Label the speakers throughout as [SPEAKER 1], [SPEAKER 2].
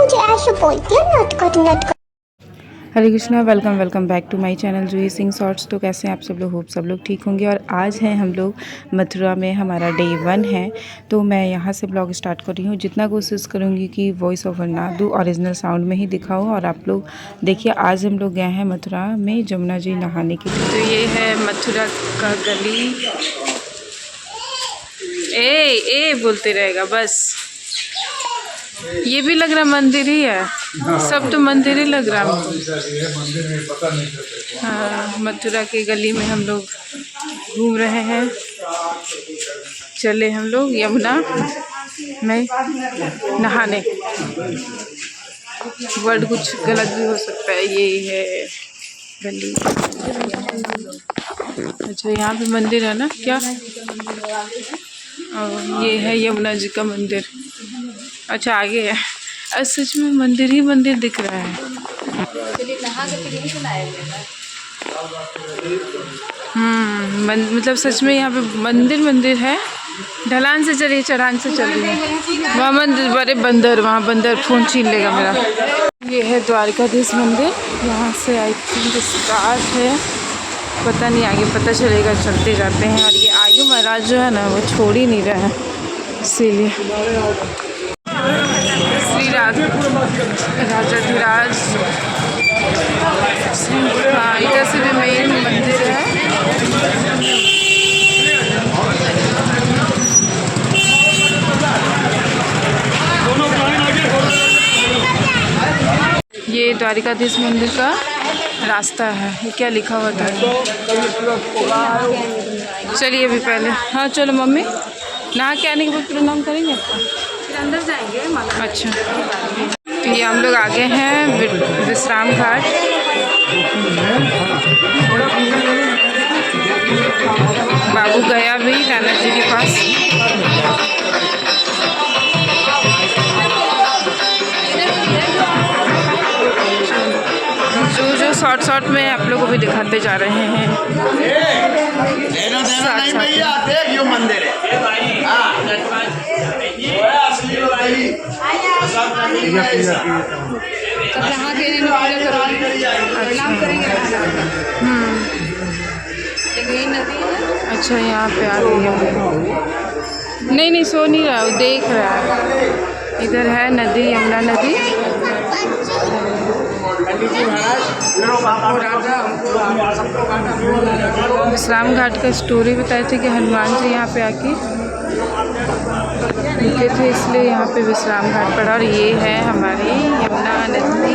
[SPEAKER 1] मुझे ऐसे बोलती है नटखट।
[SPEAKER 2] यो मंदिर है।
[SPEAKER 1] अच्छा, यहाँ पे आ गई है। नहीं सो नहीं रहा, वो देख रहा है। इधर है नदी, यमुना नदी। विश्राम घाट का स्टोरी बताए थे कि हनुमान जी यहाँ पे आके रुके थे, इसलिए यहाँ पे विश्राम घाट पड़ा। और ये है हमारी यमुना नदी।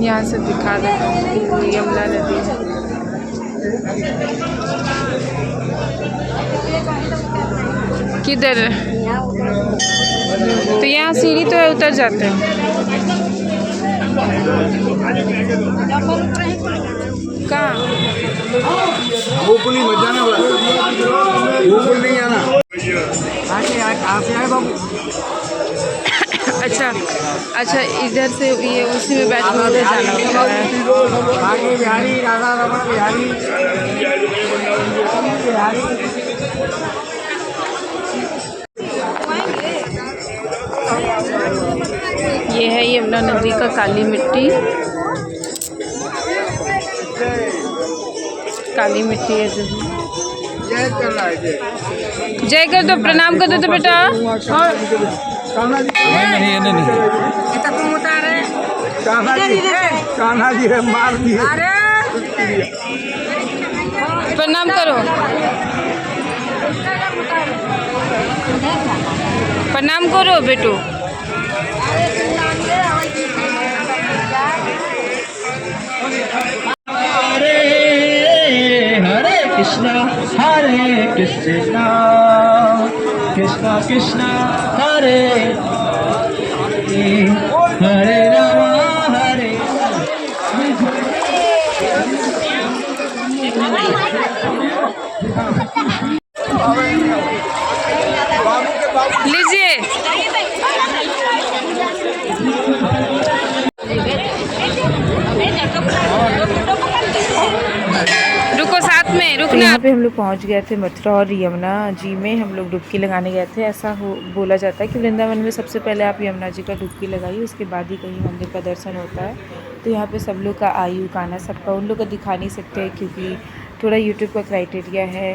[SPEAKER 1] यहाँ से दिखा दे यमुना नदी। किधर? तो यहाँ सीढ़ी तो है, उतर जाते हैं। कहाँ?
[SPEAKER 2] नहीं आना।
[SPEAKER 1] अच्छा, इधर से ये उसी में बैठ के उधर जाना होता है।
[SPEAKER 2] आगे बिहारी, राधा रमन बिहारी।
[SPEAKER 1] ये है यमुना नदी का काली मिट्टी। काली मिट्टी है जो। जय कर दो, प्रणाम कर दो तो बेटा।
[SPEAKER 2] कान्हा जी है, मार दिए।
[SPEAKER 1] प्रणाम करो, प्रणाम करो बेटो।
[SPEAKER 2] हरे कृष्णा कृष्णा कृष्णा हरे हरे राम हरे।
[SPEAKER 1] लीजिए। रुको, साथ में रुको। तो यहाँ पे हम लोग पहुँच गए थे मथुरा और यमुना जी में हम लोग डुबकी लगाने गए थे। ऐसा हो बोला जाता है कि वृंदावन में सबसे पहले आप यमुना जी का डुबकी लगाइए, उसके बाद ही कहीं मंदिर का दर्शन होता है। तो यहाँ पे सब लोग का आयु गाना सबका उन लोग का दिखा नहीं सकते क्योंकि थोड़ा यूट्यूब का क्राइटेरिया है।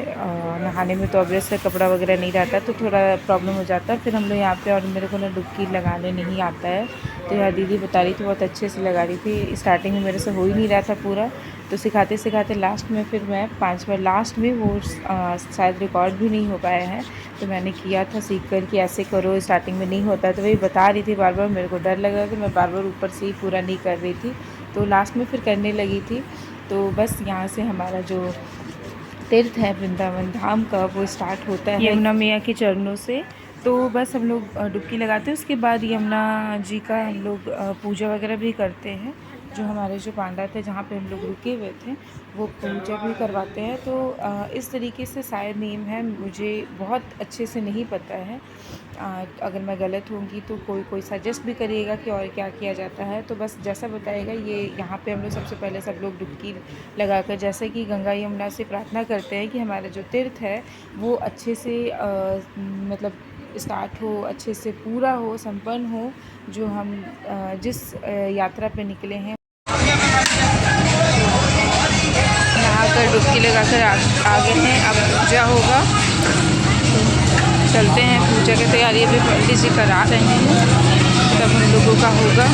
[SPEAKER 1] नहाने में तो ऑब्वियस है कपड़ा वगैरह नहीं रहता तो थोड़ा प्रॉब्लम हो जाता है। फिर हम लोग यहाँ पे और मेरे को ना डुबकी लगाने नहीं आता है, तो यहाँ दीदी बता रही थी बहुत अच्छे से लगा रही थी। स्टार्टिंग में मेरे से हो ही नहीं रहा था पूरा, तो सिखाते सिखाते लास्ट में फिर मैं 5 बार लास्ट में वो शायद रिकॉर्ड भी नहीं हो पाया है, तो मैंने किया था सीख कर कि ऐसे करो, स्टार्टिंग में नहीं होता। तो वही बता रही थी बार बार, मेरे को डर लग रहा था, तो मैं बार बार ऊपर से ही पूरा नहीं कर रही थी, तो लास्ट में फिर करने लगी थी। तो बस यहाँ से हमारा जो तीर्थ है वृंदावन धाम का वो स्टार्ट होता है यमुना मैया के चरणों से। तो बस हम लोग डुबकी लगाते हैं, उसके बाद यमुना जी का हम लोग पूजा वगैरह भी करते हैं। जो हमारे जो पांडा थे जहाँ पे हम लोग रुके हुए थे वो पूजा भी करवाते हैं। तो इस तरीके से शायद नेम है, मुझे बहुत अच्छे से नहीं पता है। अगर मैं गलत होंगी तो कोई सजेस्ट भी करिएगा कि और क्या किया जाता है, तो बस जैसा बताएगा। ये यहाँ पे हम लोग सबसे पहले सब लोग डुबकी लगाकर जैसे कि गंगा यमुना से प्रार्थना करते हैं कि हमारा जो तीर्थ है वो अच्छे से मतलब स्टार्ट हो, अच्छे से पूरा हो, संपन्न हो, जो हम जिस यात्रा पे निकले हैं। नहाकर डुबकी लगाकर आगे हैं, अब पूजा होगा, तो चलते हैं। पूजा की तैयारी अभी पंडित जी करा रहे हैं, तब हम लोगों का होगा।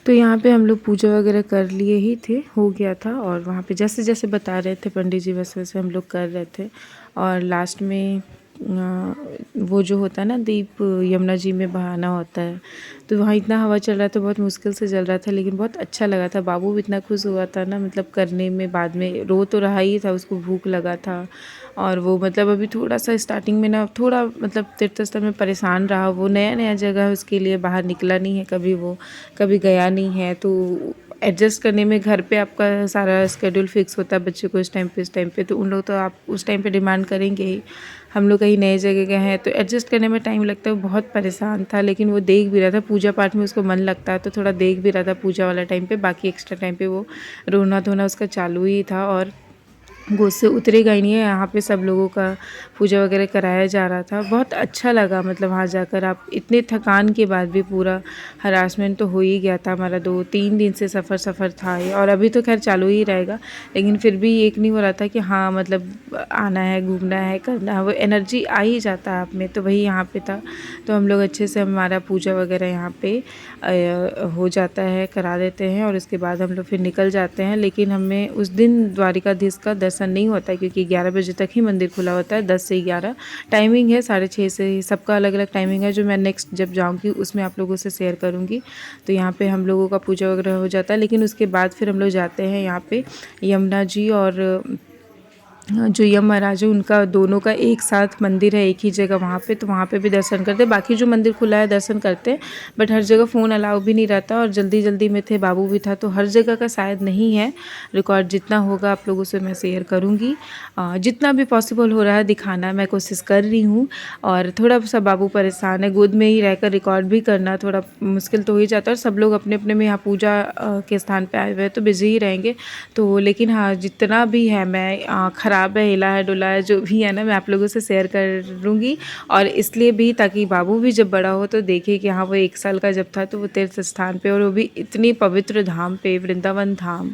[SPEAKER 1] तो यहाँ पे हम लोग पूजा वगैरह कर लिए ही थे, हो गया था। और वहाँ पे जैसे जैसे बता रहे थे पंडित जी वैसे वैसे हम लोग कर रहे थे। और लास्ट में वो जो होता है ना दीप यमुना जी में बहाना होता है, तो वहाँ इतना हवा चल रहा था, बहुत मुश्किल से जल रहा था, लेकिन बहुत अच्छा लगा था। बाबू भी इतना खुश हुआ था ना, मतलब करने में। बाद में रो तो रहा ही था, उसको भूख लगा था। और वो मतलब अभी थोड़ा सा स्टार्टिंग में ना थोड़ा मतलब तीर्थ स्थल में परेशान रहा। वो नया नया जगह है उसके लिए, बाहर निकला नहीं है कभी, वो कभी गया नहीं है, तो एडजस्ट करने में घर पे आपका सारा स्केड्यूल फिक्स होता है बच्चे को इस टाइम पे, तो उन लोग तो आप उस टाइम पे डिमांड करेंगे ही। हम लोग कहीं नए जगह गए हैं तो एडजस्ट करने में टाइम लगता है। वो बहुत परेशान था, लेकिन वो देख भी रहा था, पूजा पाठ में उसको मन लगता है तो थोड़ा देख भी रहा था पूजा वाला टाइम पे। बाकी एक्स्ट्रा टाइम पे वो रोना धोना उसका चालू ही था, और गोद से उतरेगा ही नहीं है। यहाँ पे सब लोगों का पूजा वगैरह कराया जा रहा था, बहुत अच्छा लगा। मतलब वहाँ जाकर आप इतने थकान के बाद भी, पूरा हरासमेंट तो हो ही गया था हमारा, 2-3 दिन से सफ़र था ये, और अभी तो खैर चालू ही रहेगा, लेकिन फिर भी एक नहीं हो रहा था कि हाँ मतलब आना है, घूमना है, करना है, वो एनर्जी आ ही जाता है आप में। तो वही यहाँ पे था, तो हम लोग अच्छे से हमारा पूजा वगैरह यहाँ पे हो जाता है, करा देते हैं, और उसके बाद हम लोग फिर निकल जाते हैं। लेकिन हमें उस दिन द्वारिकाधीश का दर्शन नहीं होता है क्योंकि 11 बजे तक ही मंदिर खुला होता है, 10 से 11 टाइमिंग है, 6:30 से। सबका अलग अलग टाइमिंग है, जो मैं नेक्स्ट जब जाऊँगी उसमें आप लोगों से शेयर करूँगी। तो यहाँ पे हम लोगों का पूजा वगैरह हो जाता है, लेकिन उसके बाद फिर हम लोग जाते हैं यहाँ पे यमुना जी, और जो यम महाराज है उनका दोनों का एक साथ मंदिर है एक ही जगह वहाँ पे, तो वहाँ पे भी दर्शन करते हैं। बाकी जो मंदिर खुला है दर्शन करते हैं, बट हर जगह फ़ोन अलाउ भी नहीं रहता, और जल्दी जल्दी में थे, बाबू भी था, तो हर जगह का शायद नहीं है रिकॉर्ड। जितना होगा आप लोगों से मैं शेयर करूँगी, जितना भी पॉसिबल हो रहा है दिखाना मैं कोशिश कर रही हूँ। और थोड़ा सा बाबू परेशान है, गोद में ही रहकर रिकॉर्ड भी करना थोड़ा मुश्किल तो हो ही जाता है, और सब लोग अपने अपने में यहाँ पूजा के स्थान पर आए हुए हैं तो बिजी ही रहेंगे। तो लेकिन हाँ, जितना भी है मैं ख़राब है, हिला है, डुला है, जो भी है ना, मैं आप लोगों से शेयर करूँगी। और इसलिए भी ताकि बाबू भी जब बड़ा हो तो देखे कि हाँ वो 1 साल का जब था तो वो तीर्थ स्थान पे, और वो भी इतनी पवित्र धाम पे, वृंदावन धाम,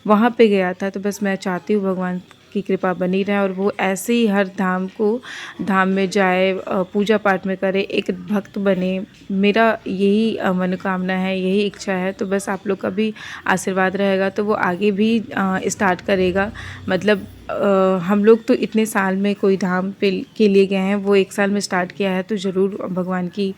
[SPEAKER 1] वहाँ पे गया था। तो बस मैं चाहती हूँ भगवान की कृपा बनी रहे और वो ऐसे ही हर धाम में जाए, पूजा पाठ में करे, एक भक्त बने। मेरा यही मनोकामना है, यही इच्छा है। तो बस आप लोग का भी आशीर्वाद रहेगा तो वो आगे भी स्टार्ट करेगा। मतलब हम लोग तो इतने साल में कोई धाम के लिए गए हैं, वो 1 साल में स्टार्ट किया है, तो ज़रूर भगवान की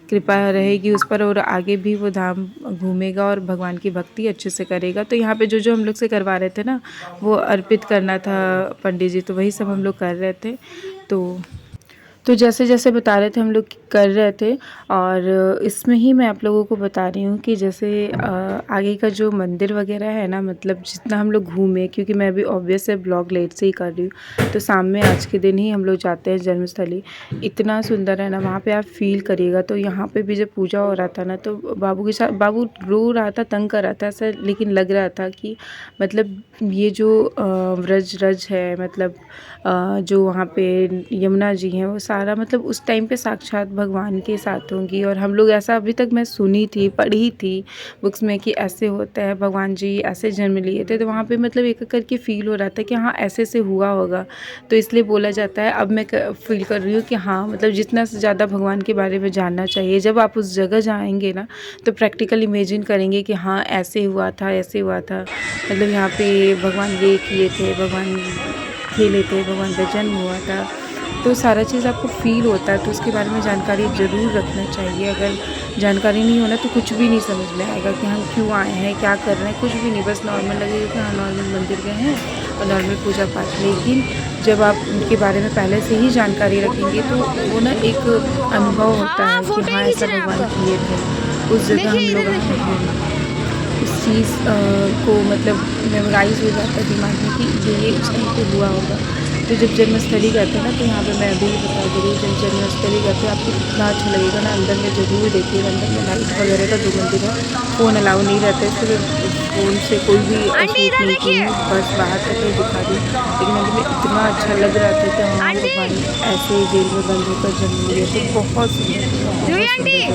[SPEAKER 1] कृपा रहेगी उस पर और आगे भी वो धाम घूमेगा और भगवान की भक्ति अच्छे से करेगा। तो यहाँ पे जो हम लोग से करवा रहे थे ना, वो अर्पित करना था पंडित जी, तो वही सब हम लोग कर रहे थे। तो जैसे जैसे बता रहे थे हम लोग कर रहे थे। और इसमें ही मैं आप लोगों को बता रही हूँ कि जैसे आगे का जो मंदिर वगैरह है ना, मतलब जितना हम लोग घूमे, क्योंकि मैं अभी ऑब्वियस है ब्लॉग लेट से ही कर रही हूँ, तो शाम में आज के दिन ही हम लोग जाते हैं जन्मस्थली। इतना सुंदर है ना वहाँ पे, आप फील करिएगा। तो यहाँ पे भी जब पूजा हो रहा था ना, तो बाबू के साथ, बाबू रो रहा था, तंग कर रहा था ऐसा, लेकिन लग रहा था कि मतलब ये जो व्रज है, मतलब जो वहाँ पे यमुना जी हैं, वो सारा मतलब उस टाइम पे साक्षात भगवान के साथ होंगी। और हम लोग ऐसा अभी तक मैं सुनी थी, पढ़ी थी बुक्स में कि ऐसे होता है, भगवान जी ऐसे जन्म लिए थे। तो वहाँ पे मतलब एक करके फ़ील हो रहा था कि हाँ ऐसे से हुआ होगा, तो इसलिए बोला जाता है। अब मैं फील कर रही हूँ कि हाँ मतलब जितना से ज़्यादा भगवान के बारे में जानना चाहिए। जब आप उस जगह जाएंगे ना, तो प्रैक्टिकल इमेजिन करेंगे कि हाँ ऐसे हुआ था, ऐसे हुआ था, मतलब यहाँ पे भगवान ये किए थे, भगवान खेले थे, भगवान का जन्म हुआ था। तो सारा चीज़ आपको फ़ील होता है, तो उसके बारे में जानकारी ज़रूर रखना चाहिए। अगर जानकारी नहीं होना तो कुछ भी नहीं समझ में आएगा कि हम क्यों आए हैं, क्या कर रहे हैं, कुछ भी नहीं। बस नॉर्मल लगेगा कि हाँ नॉर्मल मंदिर गए हैं और नॉर्मल पूजा पाठ। लेकिन जब आप उनके बारे में पहले से ही जानकारी रखेंगे तो वो ना एक अनुभव होता है कि हाँ ऐसा भगवान किए थे, उस जगह हम लोग आए हैं। उस चीज़ को मतलब मेमोराइज़ हो जाता है दिमाग में कि ये उस टाइम पे हुआ होगा। तो जब जन्मस्थली करते हैं ना, तो यहाँ पे मैं अभी बता दे रही हूँ, जब जन्मस्थली करते हैं आपको कितना अच्छा लगेगा ना। अंदर में ज़रूर देखिएगा, अंदर में लाइट वगैरह का 2 मंदिर है, फ़ोन अलाउ नहीं रहता है, सिर्फ फ़ोन से कोई भी शूट नहीं की हूँ, बस बाहर तक ही दिखा दी। लेकिन अंदर में इतना अच्छा लग रहा था कि हाँ भगवान ऐसे जेल में बंद होकर जन्म लिए थे। बहुत सुंदर, बहुत सुंदर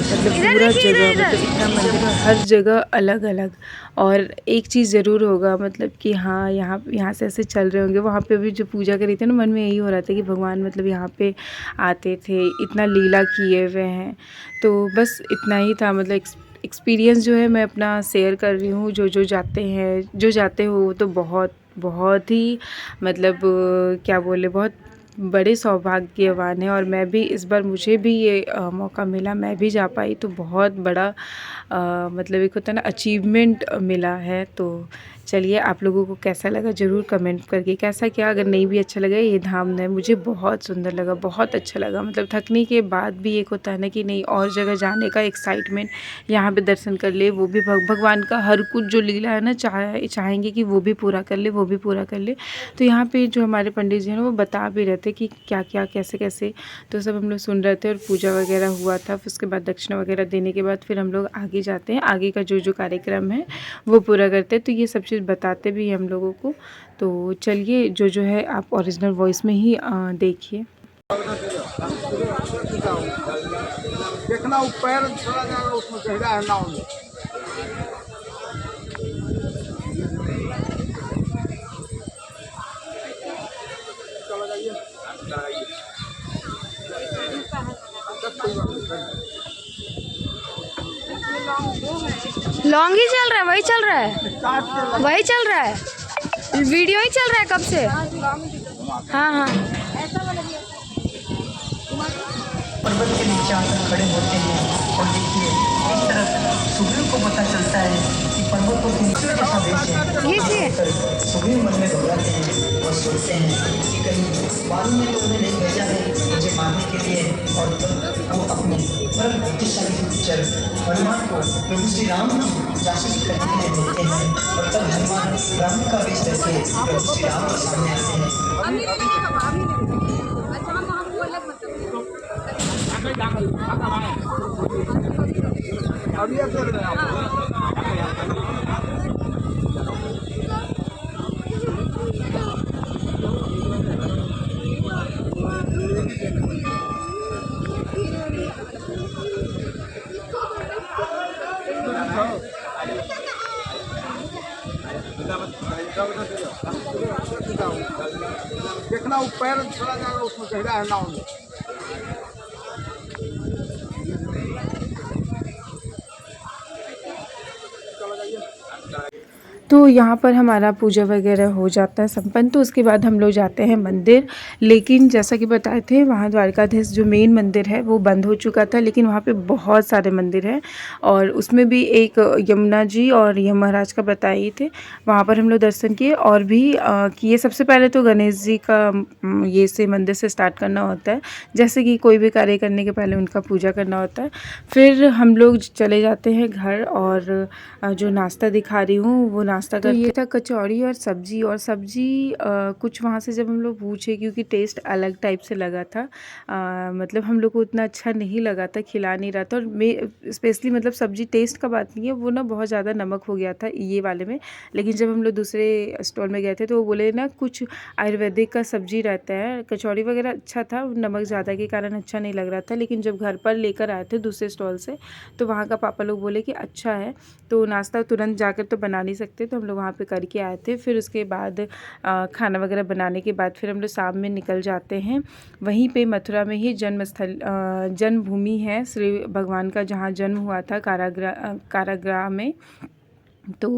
[SPEAKER 1] जगह, मतलब पूरा जगह, मतलब इतना मंदिर है, हर जगह अलग अलग। और एक चीज़ ज़रूर होगा, मतलब कि हाँ यहाँ से ऐसे चल रहे होंगे। वहाँ पे भी जो पूजा करी थी ना, मन में यही हो रहा था कि भगवान मतलब यहाँ पे आते थे, इतना लीला किए हुए हैं। तो बस इतना ही था, मतलब एक्सपीरियंस जो है मैं अपना शेयर कर रही हूँ। जो जाते हैं, जो जाते हो, वो तो बहुत बहुत ही मतलब क्या बोले, बहुत बड़े सौभाग्यवान है। और मैं भी इस बार, मुझे भी ये मौका मिला, मैं भी जा पाई, तो बहुत बड़ा मतलब एक होता है ना अचीवमेंट मिला है। तो चलिए, आप लोगों को कैसा लगा ज़रूर कमेंट करके, कैसा क्या, अगर नहीं भी अच्छा लगा, ये धाम है मुझे बहुत सुंदर लगा, बहुत अच्छा लगा। मतलब थकने के बाद भी एक होता है ना कि नहीं और जगह जाने का एक्साइटमेंट, यहाँ पे दर्शन कर ले, वो भी भगवान का हर कुछ जो लीला है ना, चाहेंगे कि वो भी पूरा कर ले, वो भी पूरा कर ले। तो यहाँ पे जो हमारे पंडित जी हैं वो बता भी रहे थे कि क्या क्या कैसे कैसे, तो सब हम लोग सुन रहे थे। और पूजा वगैरह हुआ था, फिर उसके बाद दक्षिणा वगैरह देने के बाद फिर हम लोग आगे जाते हैं, आगे का जो कार्यक्रम है वो पूरा करते हैं। तो ये सब चीज़ बताते भी हैं हम लोगों को। तो चलिए, जो है आप ओरिजिनल वॉइस में ही देखिए।
[SPEAKER 2] देखना वो पैर चला जाएगा, उसमें गहरा है नाव में।
[SPEAKER 3] लॉन्ग ही चल रहा है, वही चल रहा है, वही चल रहा है, वीडियो ही चल रहा है कब से। हाँ हाँ,
[SPEAKER 4] पर्वत के नीचे आकर खड़े होते हैं और देखिए एक तरफ सुग्रीव को पता चलता है कि पर्वतों के नीचे जैसा देश है।
[SPEAKER 3] ये
[SPEAKER 4] सुग्रीव मन में घबराते हैं और सोचते हैं कि कहीं वाली ने तो उन्हें नहीं भेजा है मुझे मारने के लिए। और वो अपने परम बुद्धिशाली गुप्तचर हनुमान को प्रभु श्री राम की जासूसी करने के लिए भेजते हैं। और तब हनुमान राम का वेश करके प्रभु श्री राम के सामने आते हैं।
[SPEAKER 2] अभी देखना वो पैर चला जाएगा उसमें गहरा है नाव में।
[SPEAKER 1] तो यहाँ पर हमारा पूजा वगैरह हो जाता है संपन्न। तो उसके बाद हम लोग जाते हैं मंदिर, लेकिन जैसा कि बताए थे वहाँ द्वारकाधीश जो मेन मंदिर है वो बंद हो चुका था, लेकिन वहाँ पे बहुत सारे मंदिर हैं और उसमें भी एक यमुना जी और यम महाराज का बताए ही थे। वहाँ पर हम लोग दर्शन किए और भी किए। सबसे पहले तो गणेश जी का ये से मंदिर से स्टार्ट करना होता है, जैसे कि कोई भी कार्य करने के पहले उनका पूजा करना होता है। फिर हम लोग चले जाते हैं घर और जो नाश्ता दिखा रही हूँ वो नाश्ता तो ये था कचौड़ी और सब्जी कुछ वहाँ से जब हम लोग पूछे, क्योंकि टेस्ट अलग टाइप से लगा था, मतलब हम लोग को उतना अच्छा नहीं लगा था, खिला नहीं रहा था। और मैं स्पेशली मतलब सब्जी टेस्ट का बात नहीं है, वो ना बहुत ज़्यादा नमक हो गया था ये वाले में। लेकिन जब हम लोग दूसरे स्टॉल में गए थे तो वो बोले ना कुछ आयुर्वेदिक का सब्जी रहता है, कचौड़ी वगैरह अच्छा था, नमक ज़्यादा के कारण अच्छा नहीं लग रहा था। लेकिन जब घर पर लेकर आए थे दूसरे स्टॉल से तो वहाँ का पापा लोग बोले कि अच्छा है। तो नाश्ता तुरंत जाकर तो बना नहीं सकते, तो हम लोग वहाँ पे करके आए थे। फिर उसके बाद खाना वगैरह बनाने के बाद फिर हम लोग शाम में निकल जाते हैं। वहीं पे मथुरा में ही जन्मभूमि है श्री भगवान का, जहाँ जन्म हुआ था कारागृह में। तो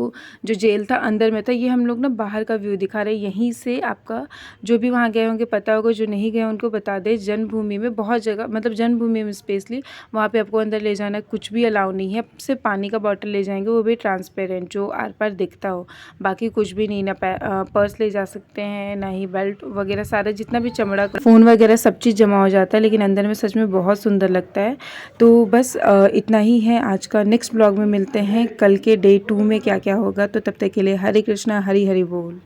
[SPEAKER 1] जो जेल था अंदर में था। ये हम लोग ना बाहर का व्यू दिखा रहे हैं। यहीं से आपका जो भी वहाँ गए होंगे पता होगा, जो नहीं गए उनको बता दें, जन्मभूमि में बहुत जगह, मतलब जन्मभूमि में स्पेशली वहाँ पे आपको अंदर ले जाना कुछ भी अलाउ नहीं है। सिर्फ पानी का बॉटल ले जाएंगे, वो भी ट्रांसपेरेंट जो आर पार दिखता हो, बाकी कुछ भी नहीं। ना पर्स ले जा सकते हैं, ना ही बेल्ट वगैरह, सारा जितना भी चमड़ा फ़ोन वगैरह सब चीज़ जमा हो जाता है। लेकिन अंदर में सच में बहुत सुंदर लगता है। तो बस इतना ही है आज का। नेक्स्ट ब्लॉग में मिलते हैं कल के डे 2 में क्या क्या होगा। तो तब तक के लिए हरे कृष्णा, हरि हरि बोल।